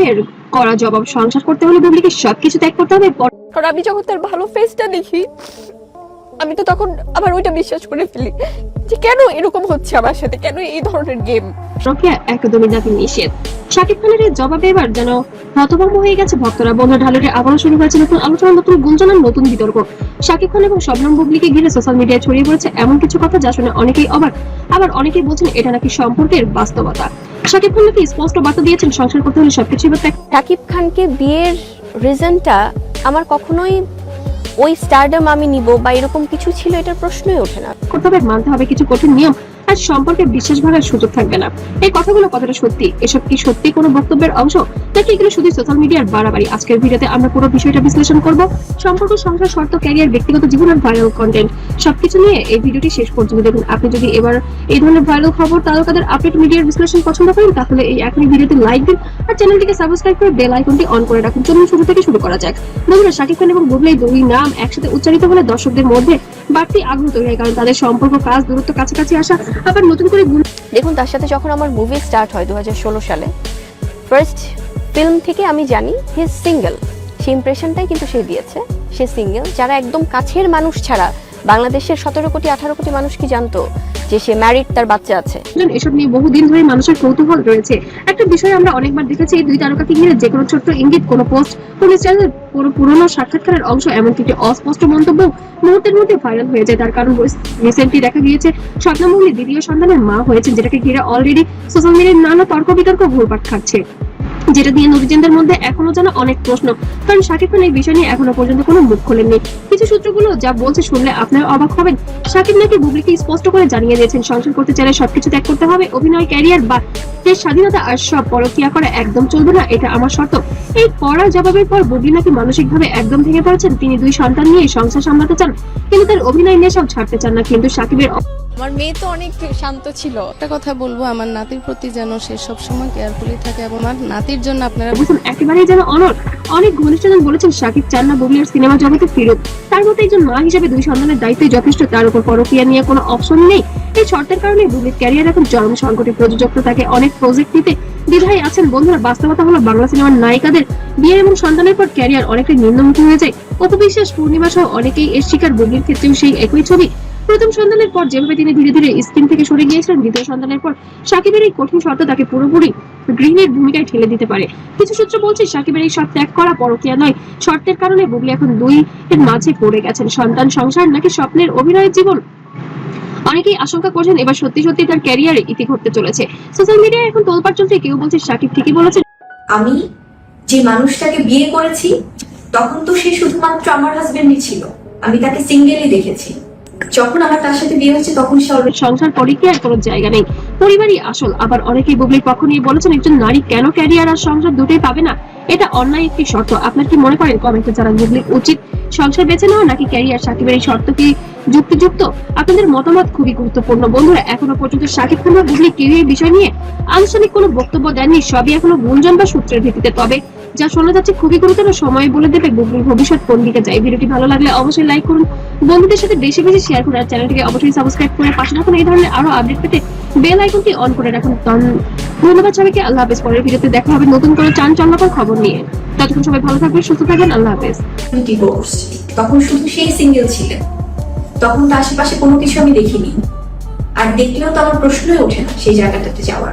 সাকিবের করা জবাব, সংসার করতে হলে বুবলিকে সবকিছু ত্যাগ করতে হবে। কারণ আমি যখন তার ভালো ফেসটা দেখি আমি তো তখন আবার ওইটা বিশ্বাস করে ফেলি যে কেন এরকম হচ্ছে আমার সাথে, কেন এই ধরনের গেম। রোকেয়া একদমই নাকি নিষেধ। শাকিব খানের এই জবাবে এবার যেন হতভম্ব হয়ে গেছে ভক্তরা। বন্ধু ঢালুরে আবারও শুরু হয়েছে নতুন আলোচনা, নতুন গুঞ্জন আর নতুন বিতর্ক। শাকিব খান এবং শবনম বুবলিকে ঘিরে সোশ্যাল মিডিয়ায় ছড়িয়ে পড়েছে এমন কিছু কথা যা শুনে অনেকেই অবাক, আবার অনেকেই বলছেন এটা নাকি সম্পর্কের বাস্তবতা। শাকিব খান নাকি স্পষ্ট বার্তা দিয়েছেন সংসার করতে হলে সবকিছু ত্যাগ। শাকিব খানকে বিয়ের রিজনটা আমার কখনোই ওই স্টারডম আমি নিব বা এরকম কিছু ছিল এটার প্রশ্নই ওঠে না। করতে হবে, মানতে হবে কিছু কঠিন নিয়ম, আর সম্পর্কে বিশ্বাস ভাঙার সুযোগ থাকবে না। এই কথাগুলো কতটা সত্যি? এসব কি সত্যি কোনো বক্তব্যের অংশ, নাকি এগুলো শুধু সোশ্যাল মিডিয়ার বাড়াবাড়ি? আজকের ভিডিওতে আমরা পুরো বিষয়টা বিশ্লেষণ করব। সম্পর্ক, সংসার, শর্ত, ক্যারিয়ার, ব্যক্তিগত জীবন আর ভাইরাল কন্টেন্ট সবকিছু নিয়ে এই ভিডিওটি শেষ পর্যন্ত দেখুন। আপনি যদি এবার এই ধরনের ভাইরাল খবর, তারকাদের আপডেট, মিডিয়ার বিশ্লেষণ পছন্দ করেন তাহলে এই এখনই ভিডিওতে লাইক দিন আর চ্যানেলটিকে সাবস্ক্রাইব করে বেল আইকনটি অন করে রাখুন। চলুন শুরু থেকে শুরু করা যাক। বন্ধুরা, শাকিব খান এবং বুবলি দুই নাম একসাথে উচ্চারিত হলে দর্শকদের মধ্যে বাড়তি আগ্রহ তৈরি হয়, কারণ তাদের সম্পর্ক, কাজ, দূরত্ব, কাছাকাছি আসা, আবার নতুন করে দেখুন তার সাথে যখন আমার মুভি স্টার্ট হয় 2016 সালে, ফার্স্ট ফিল্ম থেকে আমি জানি হি ইজ সিঙ্গেল। সেই ইমপ্রেশনটাই কিন্তু সে দিয়েছে, সে সিঙ্গেল। যারা একদম কাছের মানুষ ছাড়া বাংলাদেশের 17 কোটি 18 কোটি মানুষ কি জানতো যে সে ম্যারিড, তার বাচ্চা আছে। এসব নিয়ে বহুদিন ধরে মানুষের কৌতূহল রয়েছে। একটা বিষয় আমরা অনেকবার দেখেছি, এই দুই তারকাকে ঘিরে যে কোনো ছোট্ট ইঙ্গিত, কোনো পোস্ট, কোনো চ্যানেল, কোনো পুরনো সাক্ষাৎকারের অংশ, এমনকি একটি অস্পষ্ট মন্তব্য মুহূর্তের মধ্যে ভাইরাল হয়ে যায়। তার কারণ রিসেন্টলি দেখা গিয়েছে শবনম বুবলি দ্বিতীয় সন্তানের মা হয়েছেন, যেটাকে ঘিরে অলরেডি সোশ্যাল মিডিয়ায় নানা তর্ক বিতর্ক ঘুরপাক খাচ্ছে, যেটা নিয়ে নবীনদের মধ্যে এখনো যেন অনেক প্রশ্ন। কারণ শাকিব খান এই বিষয় নিয়ে এখনো পর্যন্ত কোনো মুখ খোলেননি। কিছু সূত্রগুলো যা বলছে শুনলে আপনারা অবাক হবেন। শাকিব নাকি বুবলিকে স্পষ্ট করে জানিয়ে দিয়েছেন সংসার করতে চাইলে সবকিছু ত্যাগ করতে হবে, অভিনয়, ক্যারিয়ার বা যে স্বাধীনতা আর সব পরকিয়া করা একদম চলবে না, এটা আমার শর্ত। এই কড়া জবাবের পর বুবলি নাকি মানসিকভাবে একদম ভেঙে পড়েছেন। তিনি দুই সন্তান নিয়ে সংসার সামলাতে চান, কিন্তু তার অভিনয় নেশাও ছাড়তে চান না। কিন্তু শাকিবের আমার মেয়ে তো অনেক শান্ত ছিল। একটা কথা বলবো, আমার নাতির প্রতি যেন সে সবসময় কেয়ারফুলি থাকে এবং আমার নাতির জন্য আপনারা একেবারেই যেন অনড়। অনেক ঘনিষ্ঠজন বলেছেন শাকিব চান না বুবলির সিনেমা জগতে ফিরুক। তার মতে একজন মা হিসেবে দুই সন্তানের দায়িত্বই যথেষ্ট, তার উপর পরকীয়া নিয়ে কোনো অপশন নেই। এই শর্তের কারণে বুবলির ক্যারিয়ার এখন চরম সংকটে। প্রযোজক তো তাকে অনেক প্রজেক্ট নিতে দ্বিধায় আছেন। বন্ধুরা, বাস্তবতা হলো বাংলা সিনেমার নায়িকাদের বিয়ে এবং সন্তানের পর ক্যারিয়ার অনেকটাই নিম্নমুখী হয়ে যায়। অপবিশ্বাস, পূর্ণিমা সহ অনেকেই এর শিকার। বুবলির ক্ষেত্রেও সেই একই ছবি। প্রথম সন্তানের পর যেভাবে তিনি ধীরে ধীরে স্ক্রিন থেকে সরে গিয়েছিলেন, দ্বিতীয় সন্তানের পর শাকিবের এই কঠিন শর্ত তাকে পুরোপুরি গৃহিণীর ভূমিকায় ঠেলে দিতে পারে। কিছু সূত্র বলছে শাকিবের এই সব ত্যাগ করা পরকীয়া নয়, শর্তের কারণে বুবলি এখন দুই এর মাঝে পড়ে গেছেন। সন্তান, সংসার নাকি স্বপ্নের অভিনয়ের জীবন? অনেকেই আশঙ্কা করছেন এবার সত্যি সত্যি তার ক্যারিয়ারে ইতি ঘটতে চলেছে। সোশ্যাল মিডিয়ায় এখন তোলপাড় চলছে। কেউ বলছে শাকিব ঠিকই বলেছেন, আমি যে মানুষটাকে বিয়ে করেছি তখন তো সে শুধুমাত্র আমার হাজবেন্ডই ছিল, আমি তাকে সিঙ্গেলই দেখেছি। যখন আমার তার সাথে বিয়ে হয়েছে তখন সে অলরেডি সংসার পরকীয়ার কোনো জায়গা নেই, পরিবারই আসল। আবার অনেকেই বুবলির পক্ষ নিয়ে বলেছেন একজন নারী কেন ক্যারিয়ার আর সংসার দুটোই পাবে না, এটা অন্যায় একটি শর্ত। আপনার কি মনে করেন? কমেন্টে জানান বুবলির উচিত সংসার বেছে নেওয়া নাকি ক্যারিয়ার? শাকিবের এই শর্ত কি যুক্তিযুক্ত? আপনাদের মতামত খুবই গুরুত্বপূর্ণ। বন্ধুরা, এখনো পর্যন্ত শাকিব খান বা বুবলি কেউ এই বিষয় নিয়ে আনুষ্ঠানিক কোনো বক্তব্য দেননি, সবই এখনো গুঞ্জন বা সূত্রের ভিত্তিতে। তবে যা শোনা যাচ্ছে খুবই গুরুতর, সময় বলে দেবে বুবলির ভবিষ্যৎ কোন দিকে যায়। ভিডিওটি ভালো লাগলে অবশ্যই লাইক করুন, বন্ধুদের সাথে বেশি বেশি শেয়ার করুন, আর চ্যানেলটিকে অবশ্যই সাবস্ক্রাইব করে পাশে রাখুন। এই ধরনের আরো আপডেট পেতে বেল আইকনটি অন করে রাখুন। ধন্যবাদ সবাইকে। আল্লাহ হাফেজ। পরের ভিডিওতে দেখা হবে নতুন করে চাঞ্চল্যকর খবর নিয়ে। ততক্ষণ সবাই ভালো থাকবেন, সুস্থ থাকবেন। আল্লাহ হাফেজ। ডিভোর্স, তখন শুধু সেই সিঙ্গেল ছিলেন, তখন তো আশেপাশে কোনো কিছু আমি দেখিনি, আর দেখলেও তো আমার প্রশ্নই ওঠে না সেই জায়গাটাতে যাওয়ার।